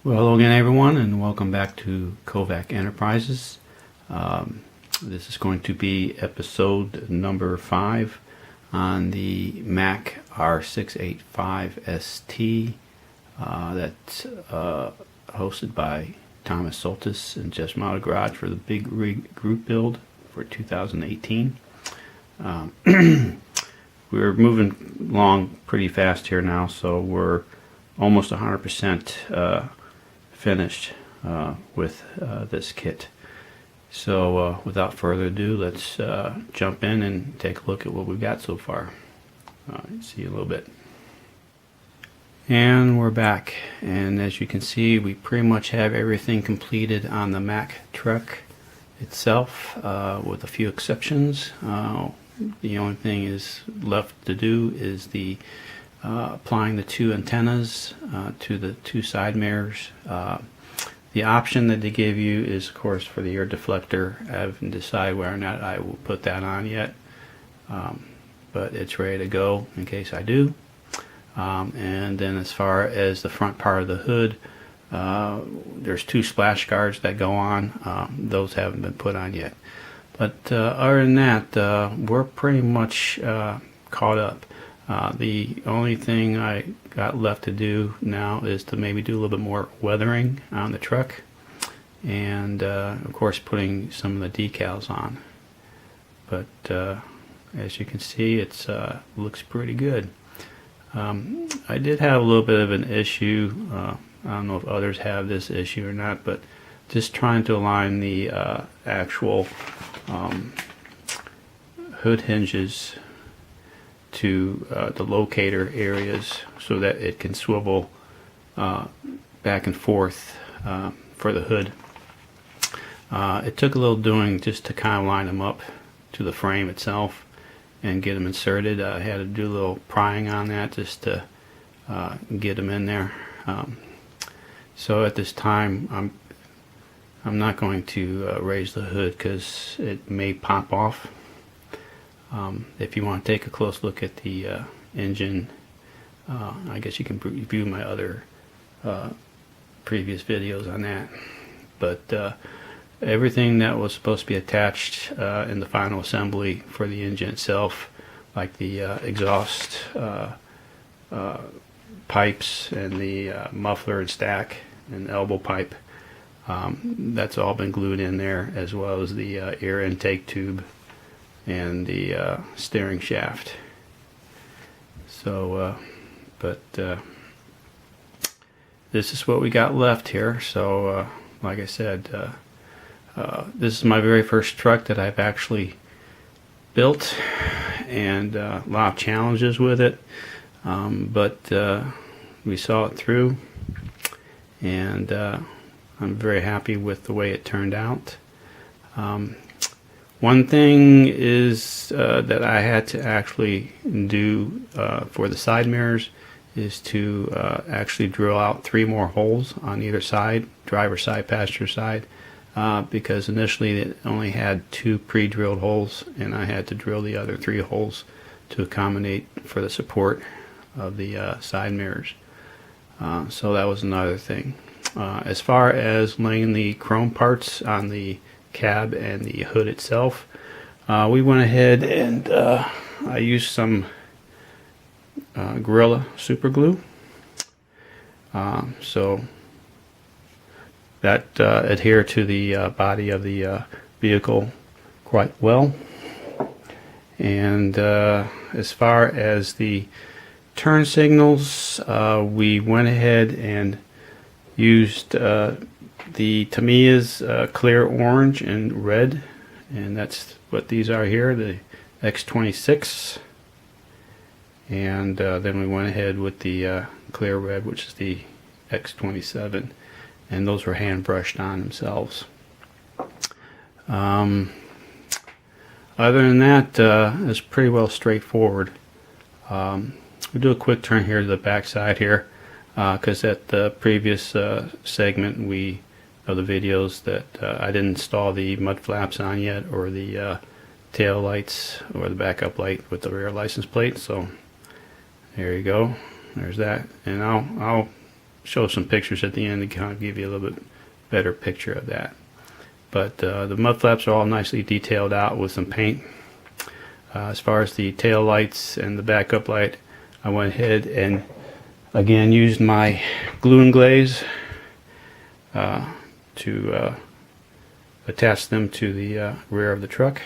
Well, hello again, everyone, and welcome back to Kovac Enterprises. This is going to be episode number 5 on the Mac R685 ST that's hosted by Thomas Soltis and Just Model Garage for the Big Rig Group build for 2018. We're moving along pretty fast here now, so we're almost 100% finished with this kit. So without further ado, let's jump in and take a look at what we've got so far. See you in a little bit. And we're back, and as you can see, we pretty much have everything completed on the Mac truck itself, with a few exceptions. The only thing is left to do is the applying the two antennas to the two side mirrors. The option that they give you is, of course, for the air deflector. I haven't decided whether or not I will put that on yet, but it's ready to go in case I do. And then as far as the front part of the hood, there's two splash guards that go on. Those haven't been put on yet. But other than that, we're pretty much caught up. The only thing I got left to do now is to maybe do a little bit more weathering on the truck, and of course putting some of the decals on. But as you can see, it looks pretty good. I did have a little bit of an issue. I don't know if others have this issue or not, but just trying to align the actual hood hinges to the locator areas so that it can swivel back and forth for the hood. It took a little doing just to kind of line them up to the frame itself and get them inserted. I had to do a little prying on that just to get them in there. So at this time, I'm not going to raise the hood because it may pop off. If you want to take a close look at the engine, I guess you can view my other previous videos on that. But everything that was supposed to be attached in the final assembly for the engine itself, like the exhaust pipes and the muffler and stack and elbow pipe, that's all been glued in there, as well as the air intake tube and the steering shaft. So this is what we got left here. So like I said, this is my very first truck that I've actually built, and a lot of challenges with it, but we saw it through, and I'm very happy with the way it turned out. One thing is that I had to actually do for the side mirrors is to actually drill out 3 more holes on either side, driver side, passenger side, because initially it only had 2 pre-drilled holes, and I had to drill the other 3 holes to accommodate for the support of the side mirrors. So that was another thing. As far as laying the chrome parts on the cab and the hood itself, we went ahead and I used some Gorilla super glue, so that adhered to the body of the vehicle quite well. And as far as the turn signals, we went ahead and used the Tamiya's clear orange and red, and that's what these are here, the X26. And then we went ahead with the clear red, which is the X27, and those were hand brushed on themselves. Other than that, it's pretty well straightforward. We'll do a quick turn here to the back side here, because at the previous segment of the videos that I didn't install the mud flaps on yet, or the tail lights, or the backup light with the rear license plate. So there you go, there's that. And I'll show some pictures at the end to kind of give you a little bit better picture of that. But the mud flaps are all nicely detailed out with some paint. As far as the tail lights and the backup light, I went ahead and again used my glue and glaze to attach them to the rear of the truck.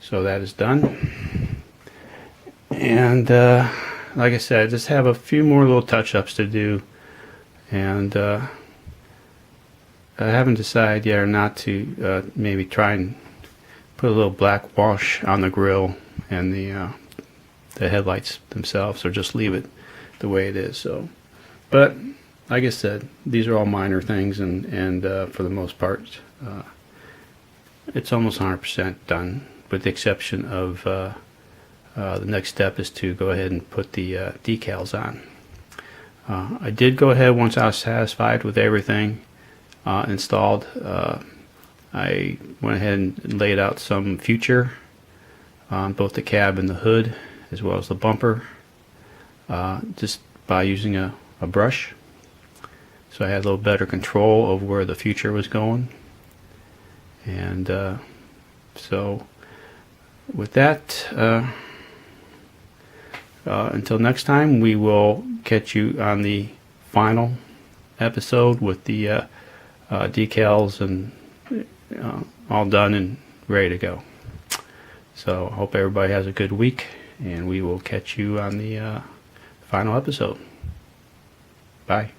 So that is done. And like I said, I just have a few more little touch-ups to do, and I haven't decided yet or not to maybe try and put a little black wash on the grill and the headlights themselves, or just leave it the way it is. So, but like I said, these are all minor things, and for the most part, it's almost 100% done, with the exception of the next step is to go ahead and put the decals on. I did go ahead, once I was satisfied with everything installed, I went ahead and laid out some future on both the cab and the hood, as well as the bumper, just by using a brush. So I had a little better control of where the future was going. And so with that, until next time, we will catch you on the final episode with the decals and all done and ready to go. So I hope everybody has a good week, and we will catch you on the final episode. Bye.